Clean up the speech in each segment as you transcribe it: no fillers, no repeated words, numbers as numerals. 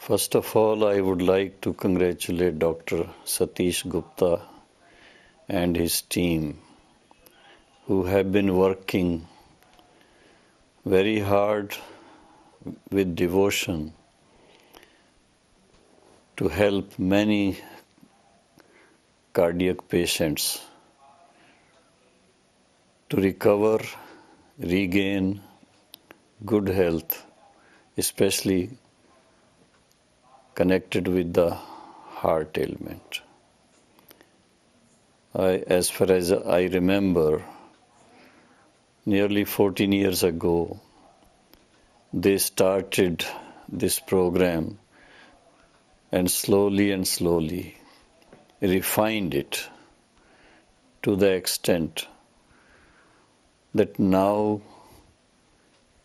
First of all, I would like to congratulate Dr. Satish Gupta and his team who have been working very hard with devotion to help many cardiac patients to recover, regain good health, especially connected with the heart ailment. As far as I remember, nearly 14 years ago, they started this program and slowly refined it to the extent that now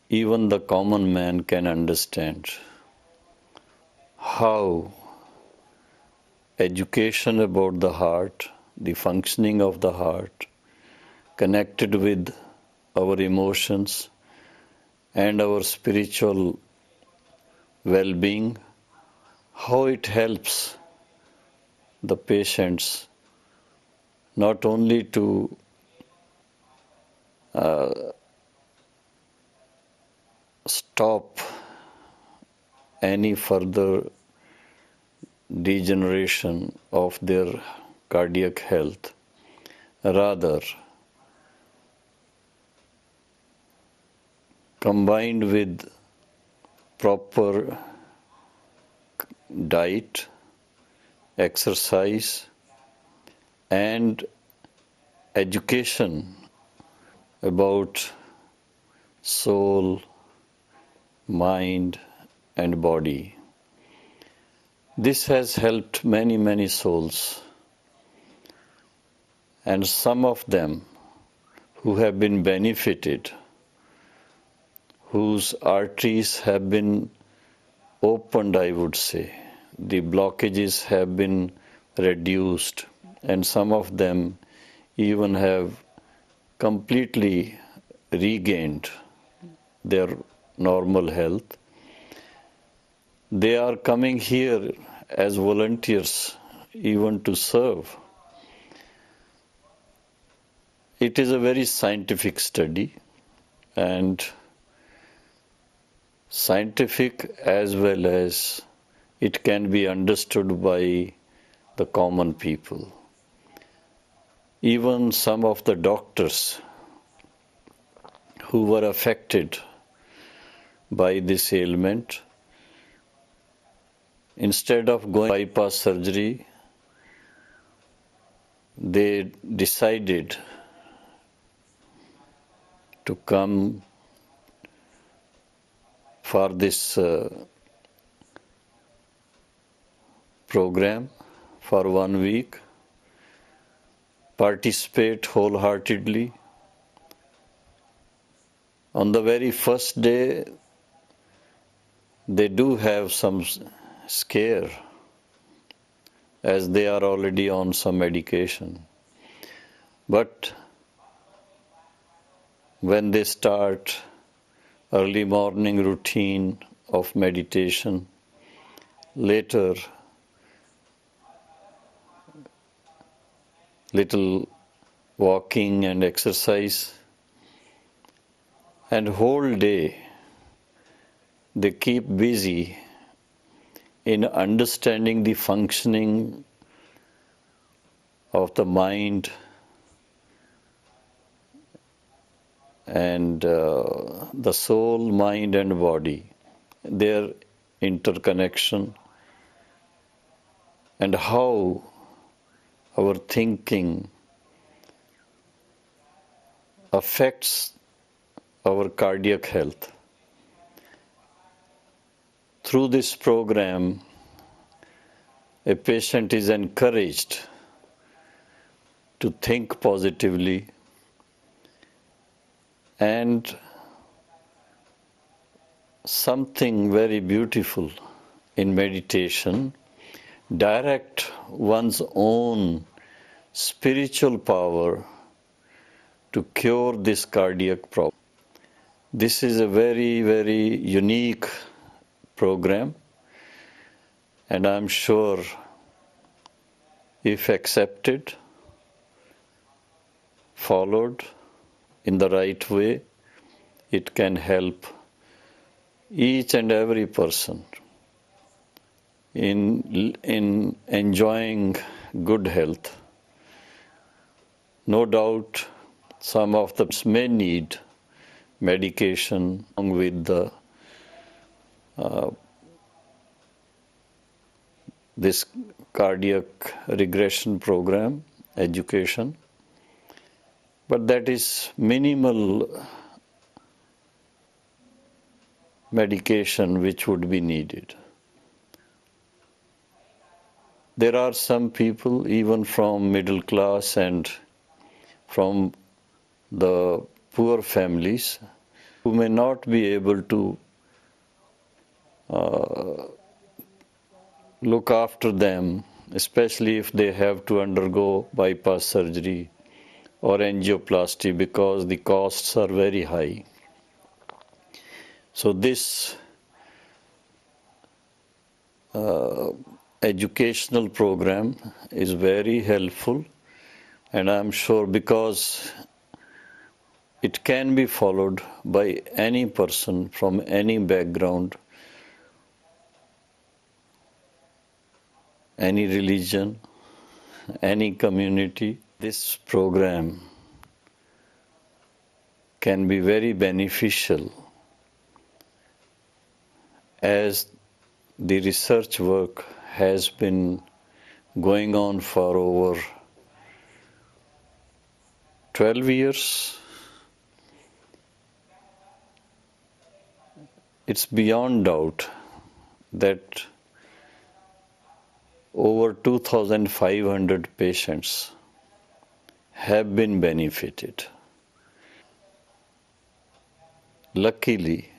even the common man can understand how education about the heart, the functioning of the heart, connected with our emotions and our spiritual well-being, how it helps the patients not only to stop any further degeneration of their cardiac health, rather combined with proper diet, exercise, and education about soul, mind, and body. This has helped many souls, and some of them who have been benefited, whose arteries have been opened, I would say. The blockages have been reduced, and some of them even have completely regained their normal health. They are coming here as volunteers even to serve. It is a very scientific study, and scientific as well as it can be understood by the common people. Even some of the doctors who were affected by this ailment, instead of going bypass surgery, they decided to come for this program for 1 week, participate wholeheartedly. On the very first day, they do have some scare as they are already on some medication. But when they start early morning routine of meditation, later little walking and exercise, and whole day they keep busy in understanding the functioning of the mind and the soul, mind and body, their interconnection, and how our thinking affects our cardiac health. Through this program, a patient is encouraged to think positively and something very beautiful in meditation, direct one's own spiritual power to cure this cardiac problem. This is a very unique program, And I'm sure if accepted, followed in the right way, it can help each and every person in enjoying good health. No doubt some of them may need medication along with this cardiac regression program, education, but that is minimal medication which would be needed. There are some people, even from middle class and from the poor families, who may not be able to look after them, especially if they have to undergo bypass surgery or angioplasty because the costs are very high. So this educational program is very helpful, and I'm sure because it can be followed by any person from any background, any religion, any community. This program can be very beneficial as the research work has been going on for over 12 years. It's beyond doubt that over 2,500 patients have been benefited. Luckily,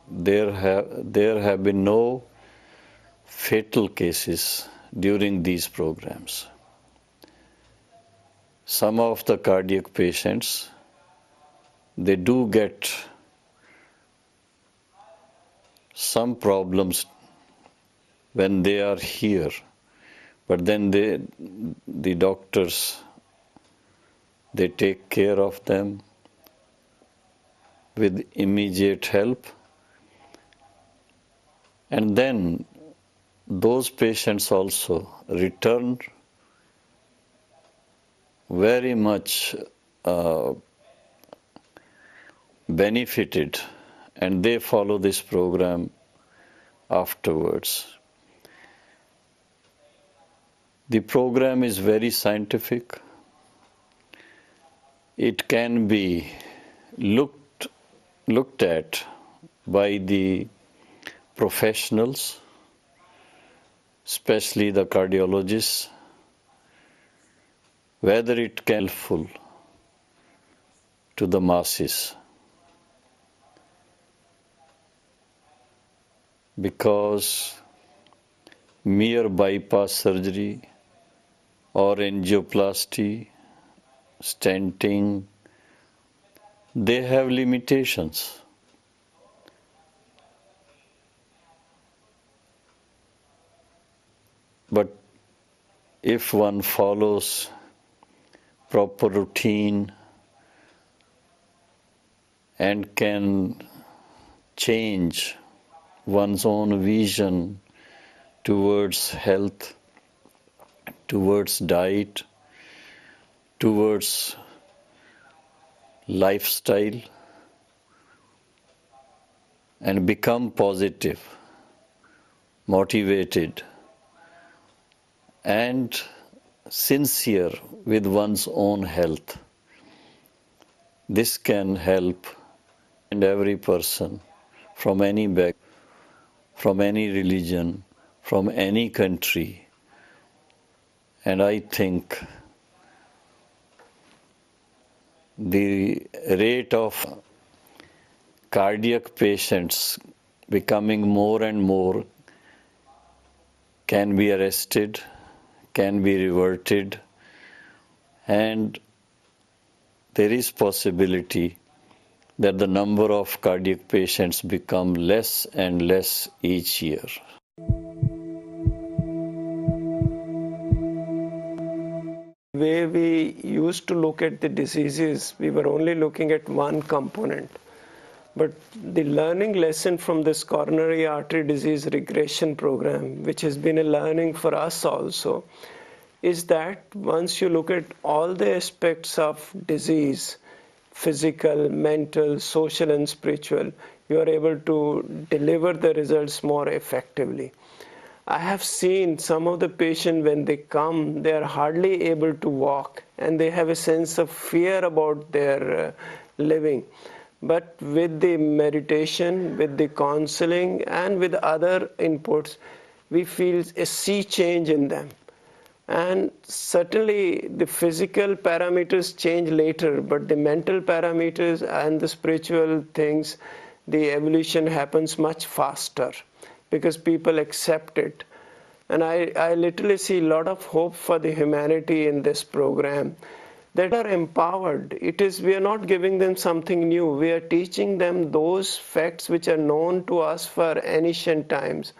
there have been no fatal cases during these programs. Some of the cardiac patients, they do get some problems when they are here, but then the doctors, they take care of them with immediate help, and then those patients also return very much benefited, and they follow this program afterwards. The program is very scientific. It can be looked at by the professionals, especially the cardiologists, whether it can be helpful to the masses. Because mere bypass surgery or angioplasty, stenting, they have limitations. But if one follows proper routine and can change one's own vision towards health, towards diet, towards lifestyle, and become positive, motivated, and sincere with one's own health, this can help and every person from any background, from any religion, from any country. And I think the rate of cardiac patients becoming more and more can be arrested, can be reverted, and there is possibility that the number of cardiac patients become less and less each year. way we used to look at the diseases, we were only looking at one component. But the learning lesson from this coronary artery disease regression program, which has been a learning for us also, is that once you look at all the aspects of disease, physical, mental, social, and spiritual, you are able to deliver the results more effectively. I have seen some of the patients when they come, they are hardly able to walk and they have a sense of fear about their living. But with the meditation, with the counseling, and with other inputs, we feel a sea change in them. And certainly the physical parameters change later, but the mental parameters and the spiritual things, the evolution happens much faster because people accept it. And I literally see a lot of hope for the humanity in this program, that are empowered. We are not giving them something new. We are teaching them those facts which are known to us for ancient times,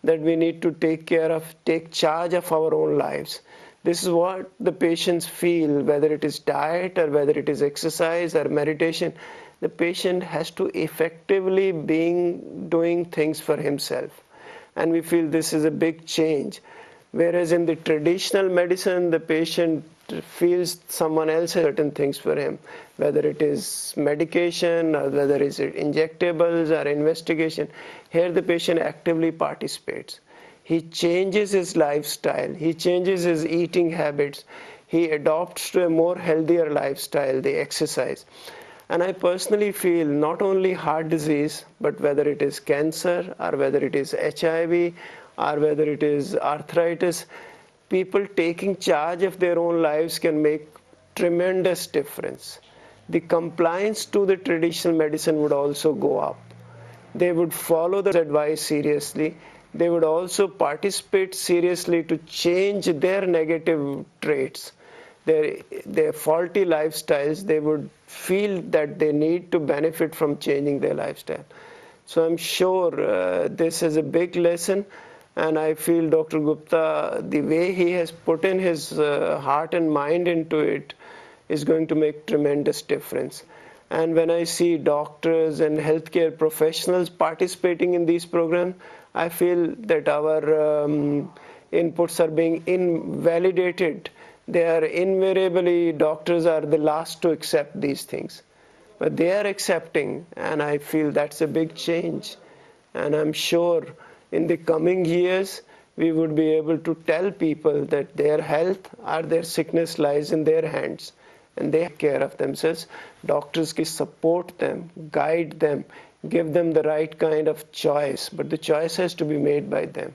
that we need to take charge of our own lives. This is what the patients feel, whether it is diet or whether it is exercise or meditation. The patient has to effectively doing things for himself. And we feel this is a big change. Whereas in the traditional medicine, the patient feels someone else has certain things for him, whether it is medication or whether it is injectables or investigation. Here the patient actively participates. He changes his lifestyle. He changes his eating habits. He adopts to a more healthier lifestyle, the exercise. And I personally feel not only heart disease, but whether it is cancer or whether it is HIV or whether it is arthritis, people taking charge of their own lives can make tremendous difference. The compliance to the traditional medicine would also go up. They would follow the advice seriously. They would also participate seriously to change their negative traits, their faulty lifestyles. They would feel that they need to benefit from changing their lifestyle. So I'm sure this is a big lesson. And I feel Dr. Gupta, the way he has put in his heart and mind into it, is going to make tremendous difference. And when I see doctors and healthcare professionals participating in these programs, I feel that our inputs are being invalidated. Doctors are the last to accept these things. But they are accepting, and I feel that's a big change. And I'm sure in the coming years, we would be able to tell people that their health or their sickness lies in their hands, and they take care of themselves. Doctors can support them, guide them, give them the right kind of choice, but the choice has to be made by them.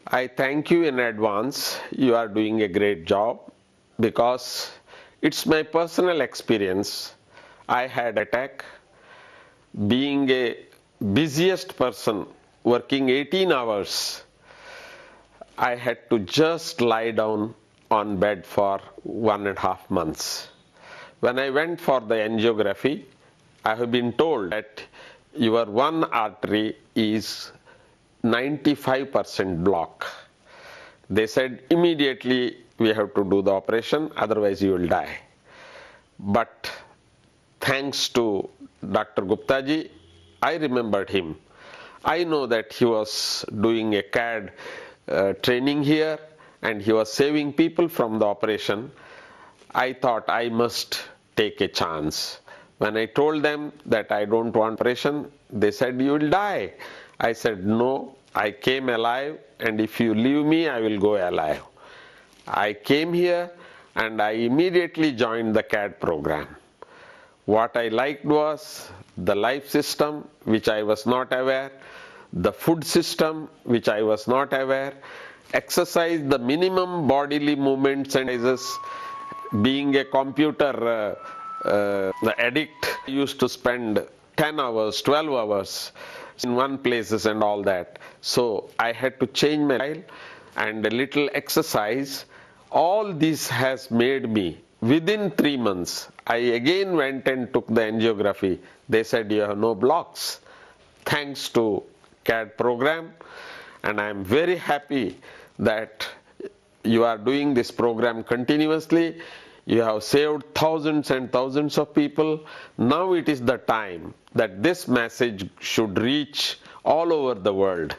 I thank you in advance. You are doing a great job, because it's my personal experience. I had an attack. Being a busiest person, working 18 hours, I had to just lie down on bed for 1.5 months. When I went for the angiography, I have been told that your one artery is 95% block. They said immediately we have to do the operation, otherwise you will die. But thanks to Dr. Gupta ji, I remembered him. I know that he was doing a CAD training here and he was saving people from the operation. I thought I must take a chance. When I told them that I don't want operation, they said you will die. I said no, I came alive, and if you leave me, I will go alive. I came here and I immediately joined the CAD program. What I liked was the life system, which I was not aware, the food system, which I was not aware, exercise, the minimum bodily movements and exercises. Being a computer addict, I used to spend 10 hours, 12 hours in one places and all that. So I had to change my style, and a little exercise. All this has made me, within 3 months, I again went and took the angiography. They said you have no blocks. Thanks to CAD program, and I am very happy that you are doing this program continuously. You have saved thousands and thousands of people. Now it is the time that this message should reach all over the world.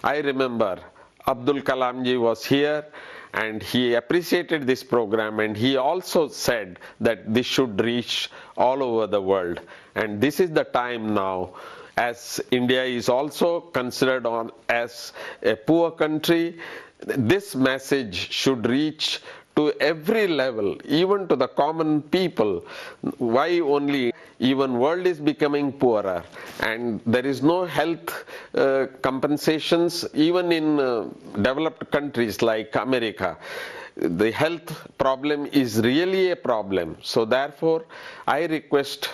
I remember Abdul Kalam ji was here and he appreciated this program, and he also said that this should reach all over the world. And this is the time now, as India is also considered as a poor country, this message should reach to every level, even to the common people. Why only? Even world is becoming poorer, and there is no health compensations even in developed countries like America. The health problem is really a problem. So therefore, I request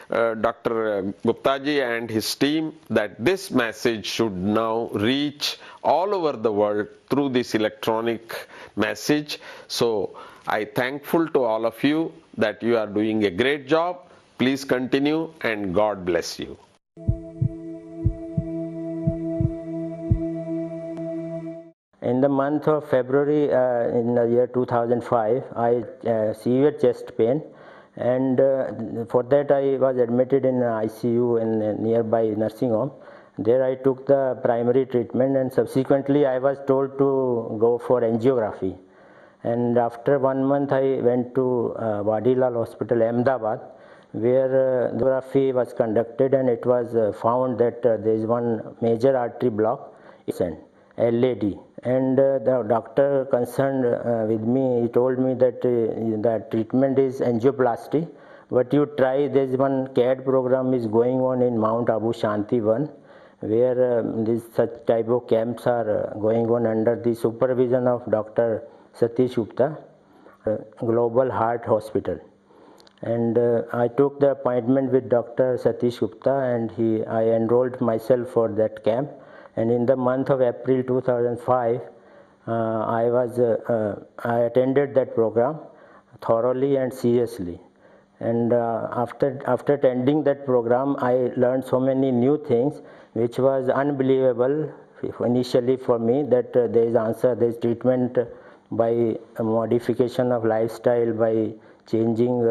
Dr. Gupta ji and his team that this message should now reach all over the world through this electronic message. So I thankful to all of you that you are doing a great job. Please continue, and God bless you. In the month of February in the year 2005, I severe chest pain, and for that I was admitted in ICU in a nearby nursing home. There I took the primary treatment, and subsequently I was told to go for angiography. And after 1 month I went to Wadilal Hospital, Ahmedabad, where angiography was conducted, and it was found that there is one major artery block, LAD. And the doctor concerned with me, he told me that the treatment is angioplasty, but you try, there is one CAD program is going on in Mount Abu Shanti 1, where this such type of camps are going on under the supervision of Dr. Satish Gupta, Global Heart Hospital. And I took the appointment with Dr. Satish Gupta, and I enrolled myself for that camp. And in the month of April 2005, I attended that program thoroughly and seriously. And after attending that program, I learned so many new things, which was unbelievable initially for me, that there is treatment by a modification of lifestyle, by changing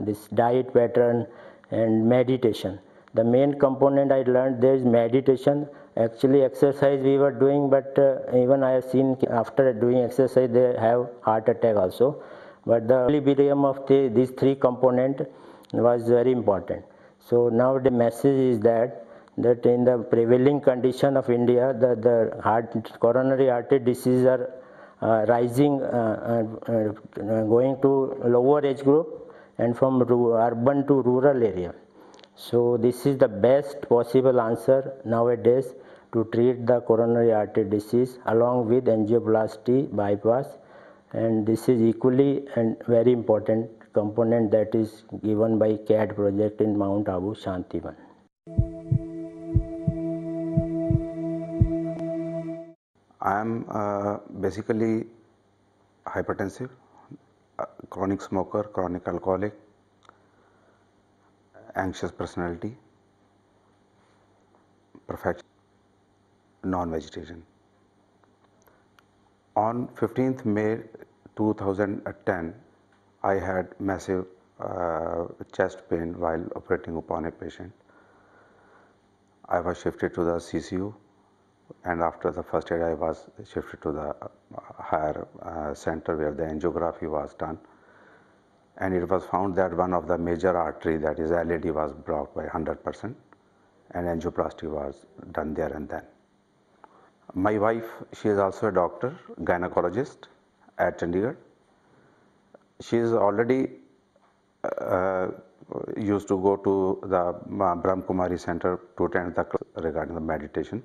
this diet pattern and meditation. The main component I learned there is meditation. Actually exercise we were doing, but even I have seen after doing exercise they have heart attack also. But the equilibrium of these three components was very important. So now the message is that in the prevailing condition of India, the coronary artery diseases are rising, going to lower age group and from urban to rural area. So this is the best possible answer nowadays to treat the coronary artery disease, along with angioplasty, bypass, and this is equally and very important component that is given by CAD project in Mount Abu Shanti 1. I am basically hypertensive, chronic smoker, chronic alcoholic, anxious personality, perfection, non-vegetarian. On 15th May 2010, I had massive chest pain while operating upon a patient. I was shifted to the CCU, and after the first aid I was shifted to the higher center where the angiography was done, and it was found that one of the major artery, that is LAD, was blocked by 100%, and angioplasty was done there and then. My wife, she is also a doctor, gynecologist at Chandigarh. She is already used to go to the Brahm Kumari Center to attend the class regarding the meditation.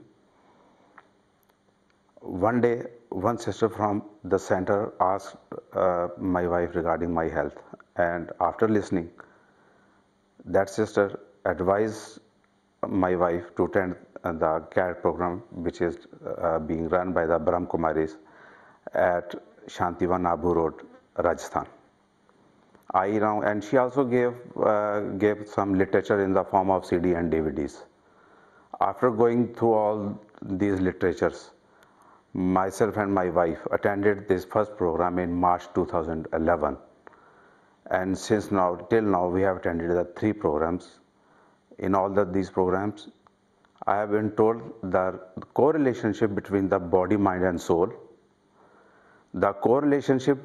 One day, one sister from the center asked my wife regarding my health, and after listening, that sister advised my wife to attend the CAD program, which is being run by the Brahm Kumaris at Shantivan Abu Road, Rajasthan. And she also gave some literature in the form of CD and DVDs. After going through all these literatures, myself and my wife attended this first program in March 2011. And since now, till now, we have attended the 3 programs. In all these programs, I have been told the correlationship between the body, mind and soul, the correlationship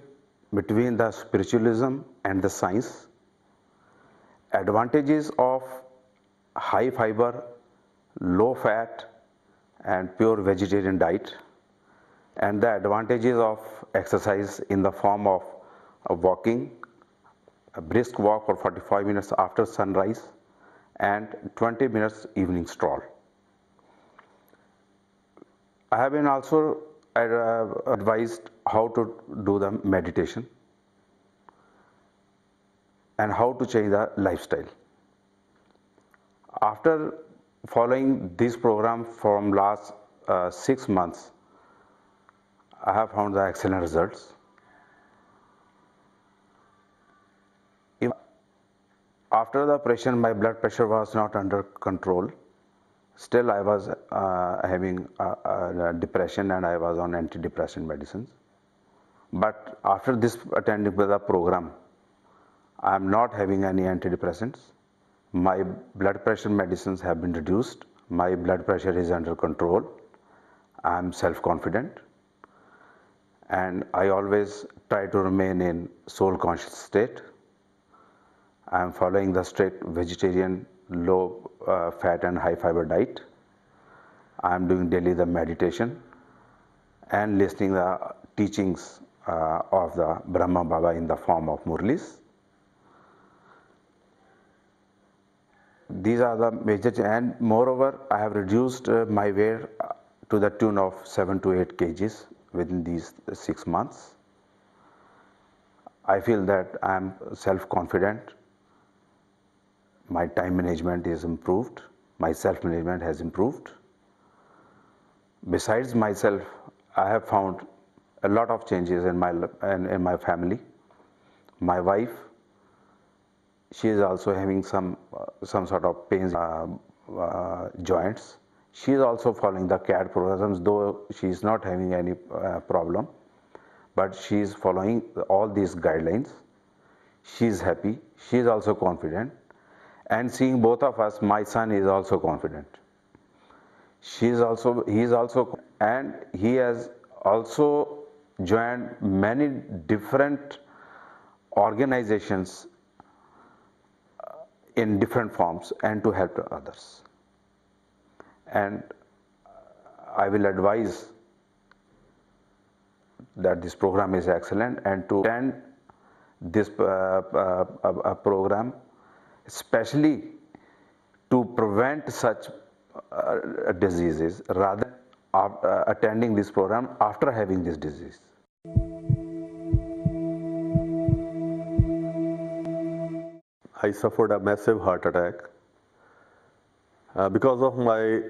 between the spiritualism and the science, advantages of high fiber, low fat and pure vegetarian diet, and the advantages of exercise in the form of walking, a brisk walk for 45 minutes after sunrise and 20 minutes evening stroll. I have been also advised how to do the meditation and how to change the lifestyle. After following this program from last 6 months, I have found the excellent results. After the operation, my blood pressure was not under control. Still, I was having depression and I was on antidepressant medicines. But after this attending the program, I am not having any antidepressants. My blood pressure medicines have been reduced. My blood pressure is under control. I am self-confident. And I always try to remain in soul conscious state. I am following the strict vegetarian, low fat and high fiber diet. I am doing daily the meditation and listening the teachings of the Brahma Baba in the form of Murlis. These are the major, and moreover, I have reduced my weight to the tune of 7 to 8 kgs within these 6 months. I feel that I am self-confident. My time management is improved. My self-management has improved. Besides myself, I have found a lot of changes in my family. My wife, she is also having some sort of pains joints. She is also following the CAD programs, though she is not having any problem, but she is following all these guidelines. She is happy. She is also confident. And seeing both of us, my son is also confident. He is also, and he has also joined many different organizations in different forms and to help others. And I will advise that this program is excellent, and to attend this program, especially to prevent such diseases, rather attending this program after having this disease. I suffered a massive heart attack. Because of my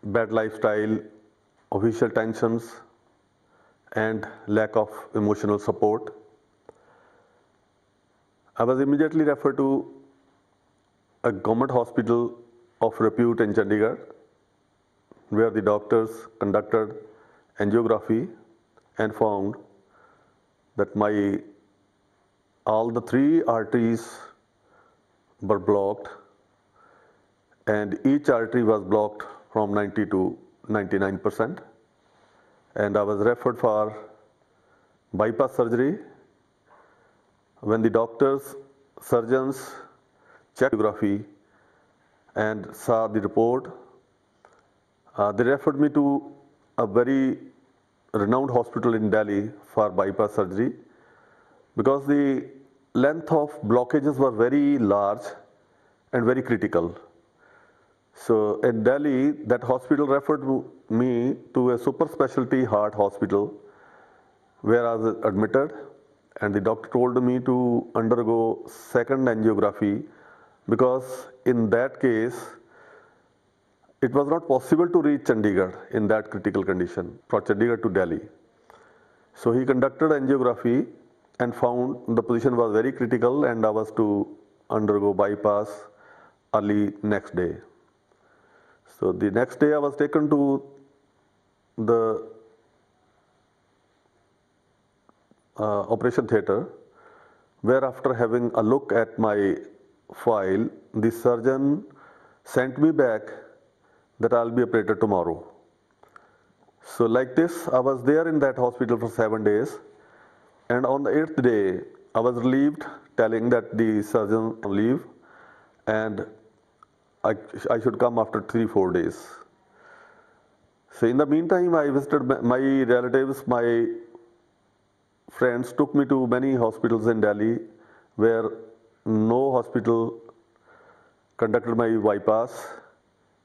bad lifestyle, official tensions, and lack of emotional support, I was immediately referred to a government hospital of repute in Chandigarh, where the doctors conducted angiography and found that all the 3 arteries were blocked, and each artery was blocked from 90 to 99%, and I was referred for bypass surgery. When the doctors, surgeons checked angiography and saw the report, they referred me to a very renowned hospital in Delhi for bypass surgery, because the length of blockages were very large and very critical. So in Delhi, that hospital referred me to a super specialty heart hospital, where I was admitted, and the doctor told me to undergo second angiography, because in that case it was not possible to reach Chandigarh in that critical condition, from Chandigarh to Delhi. So he conducted angiography and found the position was very critical, and I was to undergo bypass early next day. So the next day I was taken to the operation theatre, where after having a look at my file, the surgeon sent me back that I'll be operated tomorrow. So like this, I was there in that hospital for 7 days, and on the 8th day, I was relieved, telling that the surgeon on leave, and I should come after 3-4 days. So in the meantime, I visited my relatives, my friends took me to many hospitals in Delhi, where no hospital conducted my bypass,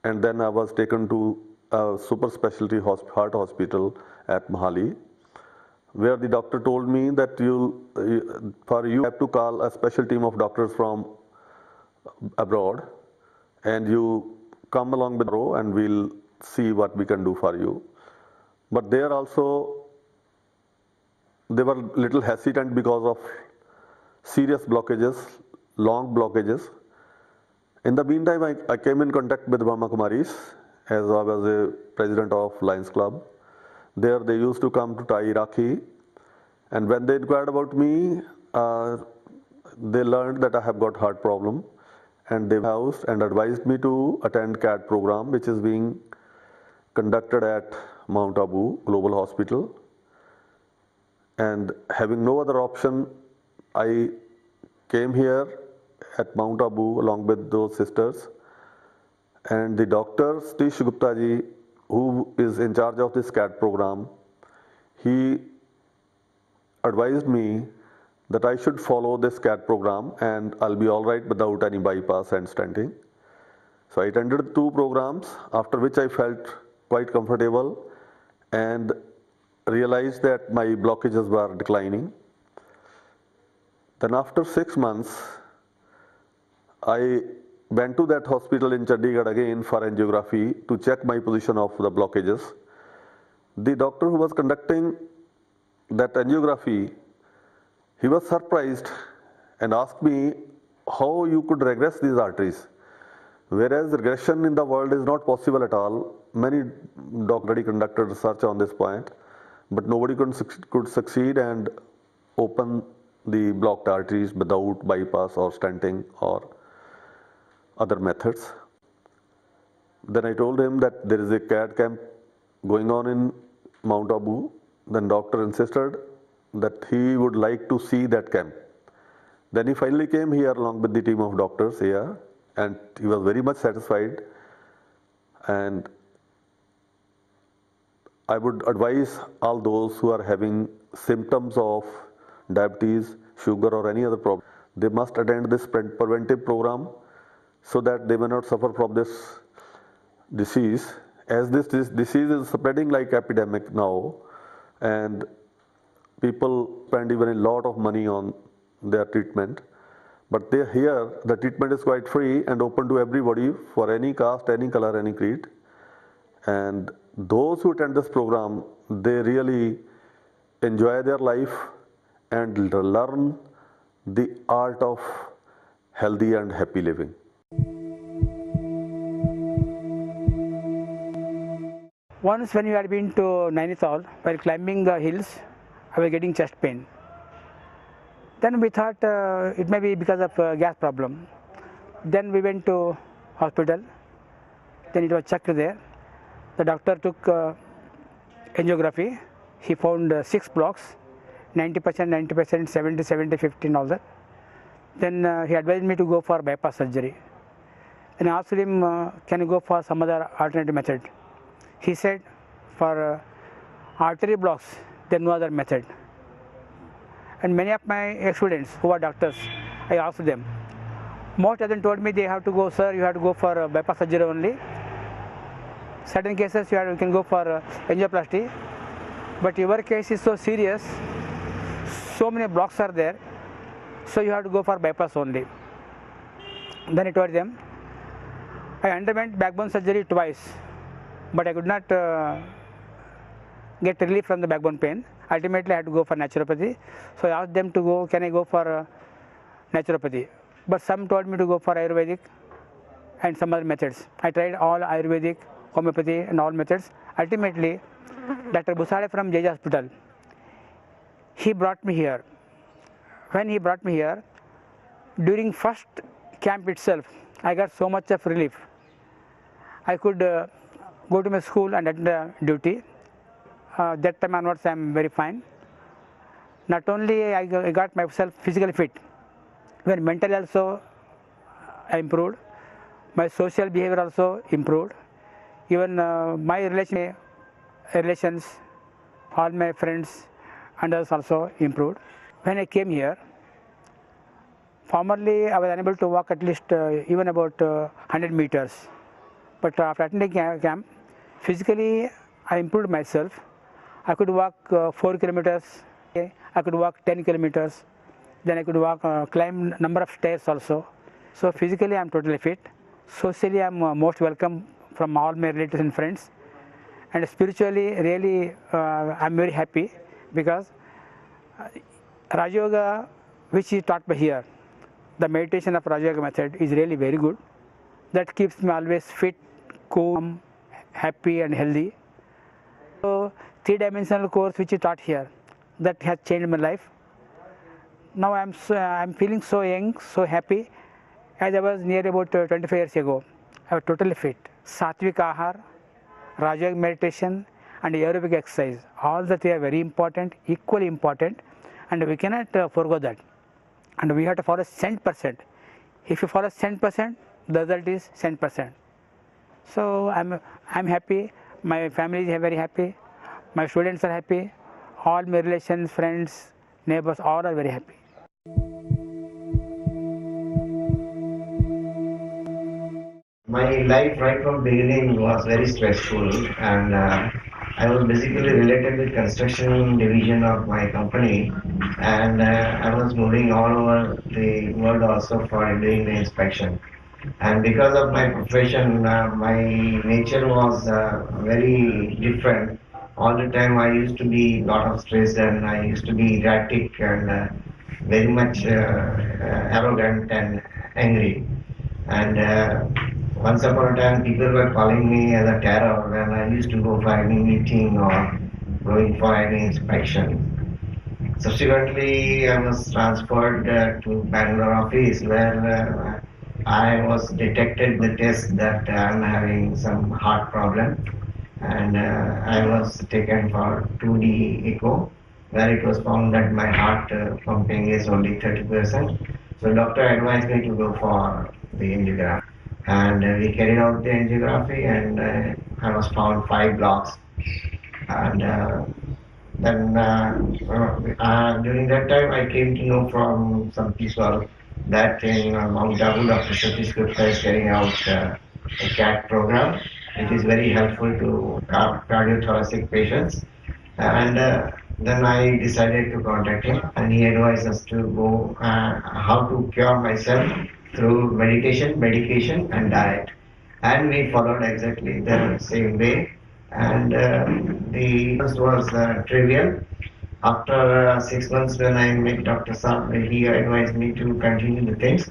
and then I was taken to a super specialty heart hospital at Mohali, where the doctor told me that you have to call a special team of doctors from abroad, and you come along with Ro and we'll see what we can do for you. But there also, they were little hesitant because of serious blockages, long blockages. In the meantime, I came in contact with Brahma Kumaris, as I was a president of Lions Club. There they used to come to tie Rakhi, and when they inquired about me, they learned that I have got heart problem, and they housed and advised me to attend CAT program, which is being conducted at Mount Abu Global Hospital. And having no other option, I came here at Mount Abu along with those sisters, and the doctor Satish Gupta ji, who is in charge of this CAT program, he advised me that I should follow this CAT program and I'll be all right without any bypass and stenting. So I attended 2 programs, after which I felt quite comfortable and realized that my blockages were declining. Then after 6 months, I went to that hospital in Chandigarh again for angiography to check my position of the blockages. The doctor who was conducting that angiography, he was surprised and asked me how you could regress these arteries. Whereas regression in the world is not possible at all. Many doctors already conducted research on this point, but nobody could succeed and open the blocked arteries without bypass or stenting or other methods. Then I told him that there is a CAT camp going on in Mount Abu. Then doctor insisted that he would like to see that camp. Then he finally came here along with the team of doctors here, and he was very much satisfied. And I would advise all those who are having symptoms of diabetes, sugar or any other problem, they must attend this preventive program so that they may not suffer from this disease. As this disease is spreading like epidemic now, and people spend even a lot of money on their treatment, but here the treatment is quite free and open to everybody for any caste, any color, any creed. And those who attend this program, they really enjoy their life and learn the art of healthy and happy living. Once when we had been to Nainital, while climbing the hills, I was getting chest pain. Then we thought it may be because of gas problem. Then we went to hospital. Then it was checked there. The doctor took angiography. He found 6 blocks, 90%, 90%, 70, 70, 50 and all that. Then he advised me to go for bypass surgery. And I asked him, can you go for some other alternative method? He said, for artery blocks, there is no other method. And many of my students who are doctors, I asked them. Most of them told me they have to go, sir, you have to go for bypass surgery only. Certain cases you can go for angioplasty. But your case is so serious, so many blocks are there, so you have to go for bypass only. Then I told them, I underwent backbone surgery twice, but I could not get relief from the backbone pain. Ultimately I had to go for naturopathy. So I asked them to go, can I go for naturopathy? But some told me to go for Ayurvedic and some other methods. I tried all Ayurvedic, homeopathy and all methods. Ultimately, Dr. Busade from JJ Hospital, he brought me here. When he brought me here, during first camp itself, I got so much of relief. I could go to my school and attend duty. That time onwards, I am very fine. Not only I got myself physically fit, even mentally also I improved. My social behavior also improved. Even my relations, all my friends and others also improved. When I came here, formerly I was unable to walk at least even about 100 meters. But after attending camp, physically I improved myself. I could walk 4 kilometers, I could walk 10 kilometers, then I could walk, climb number of stairs also. So physically I am totally fit. Socially I am most welcome from all my relatives and friends. And spiritually, really I am very happy because Raja Yoga, which is taught by here, the meditation of Raja Yoga method is really very good. That keeps me always fit, calm, happy and healthy. So 3-dimensional course which is taught here, that has changed my life. Now I'm feeling so young, so happy. As I was near about 25 years ago, I was totally fit. Satvik Ahar, Raja Yoga meditation and aerobic exercise, all the three are very important, equally important, and we cannot forego that. And we have to follow 100%. If you follow 100%, the result is 100%. So I'm happy, my family is very happy, my students are happy, all my relations, friends, neighbors, all are very happy. My life right from beginning was very stressful, and I was basically related with construction division of my company, and I was moving all over the world also for doing the inspection. And because of my profession, my nature was very different. All the time I used to be a lot of stressed, and I used to be erratic and very much arrogant and angry. And once upon a time, people were calling me as a terror when I used to go for any meeting or going for any inspection. Subsequently, I was transferred to Bangalore office, where I was detected the test that I'm having some heart problem, and I was taken for 2D echo, where it was found that my heart pumping is only 30%. So doctor advised me to go for the angiography, and we carried out the angiography, and I was found 5 blocks. And then during that time I came to know from some people that in Mount Abu, Dr. Satish Gupta is carrying out a CAT program. It is very helpful to cardiothoracic patients. And then I decided to contact him, and he advised us to go how to cure myself through meditation, medication and diet. And we followed exactly the same way. And the first was trivial. After 6 months when I met Dr. Saab, he advised me to continue the things.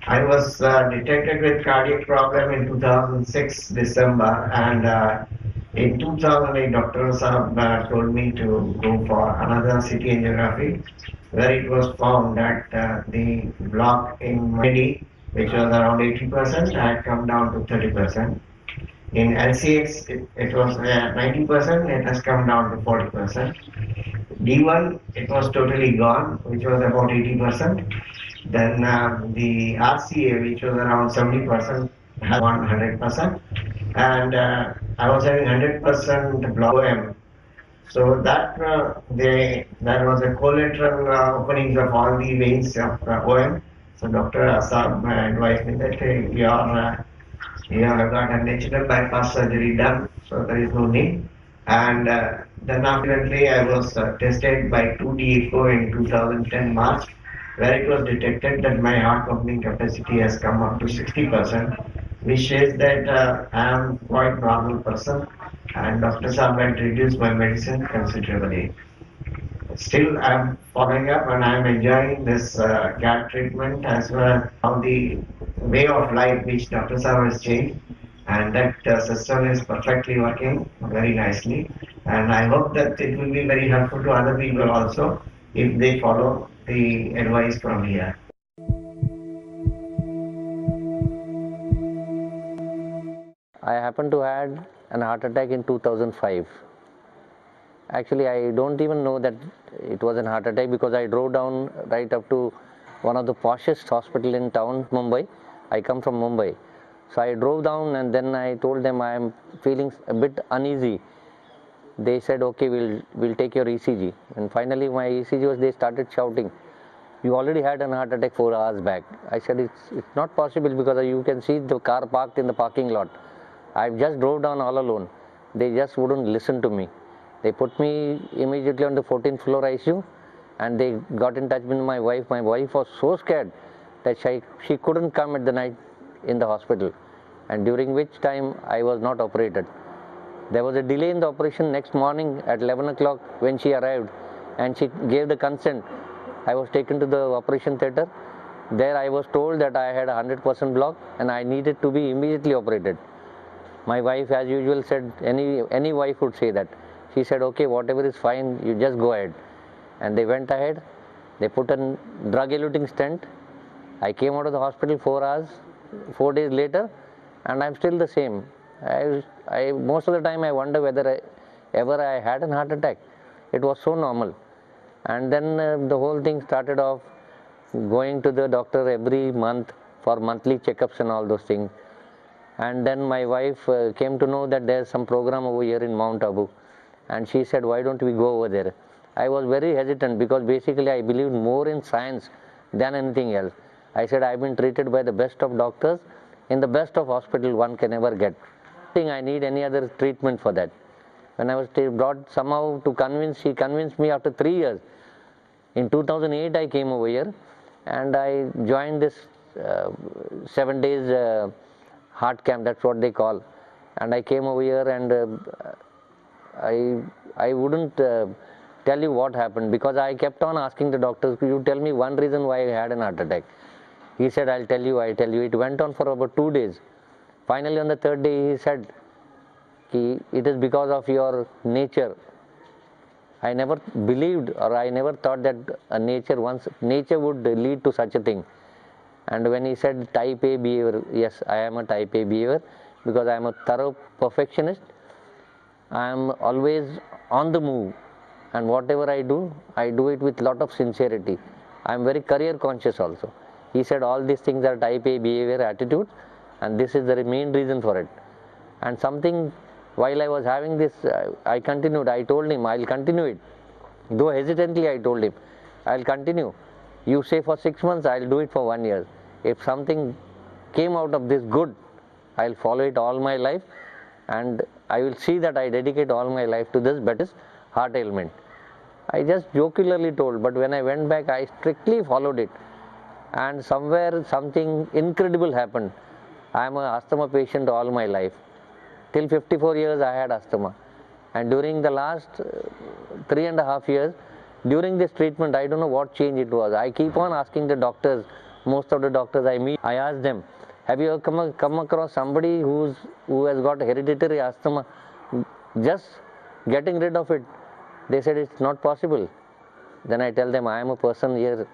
I was detected with cardiac problem in 2006 December, and in 2008 Dr. Saab told me to go for another CT angiography, where it was found that the block in my knee, which was around 80%, had come down to 30%. In LCX, it was 90%, it has come down to 40%. D1, it was totally gone, which was about 80%. Then the RCA, which was around 70%, had 100%. And I was having 100% block OM. So that there was a collateral openings of all the veins of OM. So Dr. Asab advised me that you have got a natural bypass surgery done, so there is no need. And then ultimately I was tested by 2D echo in 2010 March, where it was detected that my heart pumping capacity has come up to 60%, which says that I am quite normal person, and Dr. Saab had reduced my medicine considerably. Still I am following up, and I am enjoying this CAT treatment as well as how the way of life which Dr. Saab has changed, and that system is perfectly working very nicely. And I hope that it will be very helpful to other people also if they follow the advice from here. I happened to had an heart attack in 2005. Actually, I don't even know that it was a heart attack because I drove down right up to one of the poshest hospital in town, Mumbai. I come from Mumbai. So I drove down and then I told them I am feeling a bit uneasy. They said, okay, we'll take your ECG. And finally my ECG was, they started shouting, you already had an heart attack 4 hours back. I said, it's not possible because you can see the car parked in the parking lot. I just drove down all alone. They just wouldn't listen to me. They put me immediately on the 14th floor ICU and they got in touch with my wife. My wife was so scared that she couldn't come at the night in the hospital, and during which time I was not operated. There was a delay in the operation. Next morning at 11 o'clock when she arrived and she gave the consent, I was taken to the operation theatre. There I was told that I had a 100% block and I needed to be immediately operated. My wife, as usual, said, any wife would say that. She said, okay, whatever is fine, you just go ahead. And they went ahead. They put a drug-eluting stent. I came out of the hospital 4 days later, and I'm still the same. Most of the time I wonder whether ever I had a heart attack. It was so normal. And then the whole thing started off going to the doctor every month for monthly checkups and all those things. And then my wife came to know that there's some program over here in Mount Abu, and she said, why don't we go over there? I was very hesitant because basically I believed more in science than anything else. I said, I've been treated by the best of doctors in the best of hospital one can ever get. I think I need any other treatment for that. When I was brought somehow to convince, she convinced me after 3 years. In 2008 I came over here and I joined this 7 days heart camp, that's what they call. And I came over here and I wouldn't tell you what happened because I kept on asking the doctors, could you tell me one reason why I had an heart attack? He said, I'll tell you. It went on for about 2 days. Finally on the 3rd day he said, it is because of your nature. I never believed or I never thought that nature would lead to such a thing. And when he said type A behavior, yes, I am a type A behavior because I am a thorough perfectionist. I am always on the move, and whatever I do it with lot of sincerity. I am very career conscious also. He said all these things are type A behavior attitudes, and this is the main reason for it. And something, while I was having this, I continued. I told him I'll continue it. Though hesitantly I told him, I'll continue. You say for 6 months, I'll do it for 1 year. If something came out of this good, I'll follow it all my life, and I will see that I dedicate all my life to this better heart ailment. I just jocularly told, but when I went back, I strictly followed it. And somewhere something incredible happened. I am an asthma patient all my life. Till 54 years I had asthma. And during the last 3.5 years, during this treatment, I don't know what change it was. I keep on asking the doctors, most of the doctors I meet, I ask them, have you ever come across somebody who has got hereditary asthma, just getting rid of it? They said it's not possible. Then I tell them, I am a person here.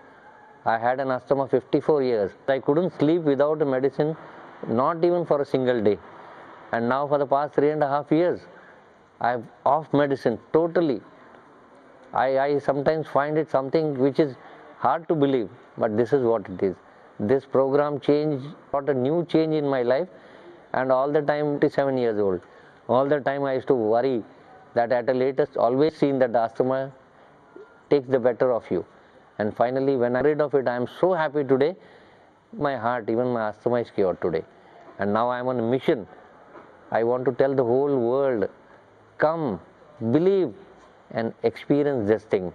I had an asthma 54 years. I couldn't sleep without a medicine, not even for a single day. And now for the past 3.5 years, I'm off medicine totally. I sometimes find it something which is hard to believe, but this is what it is. This program brought a new change in my life, and all the time, 27 years old, all the time I used to worry that at a later, always seen that the asthma takes the better of you. And finally, when I'm rid of it, I am so happy today. My heart, even my asthma is cured today. And now I am on a mission. I want to tell the whole world, come, believe, and experience this thing.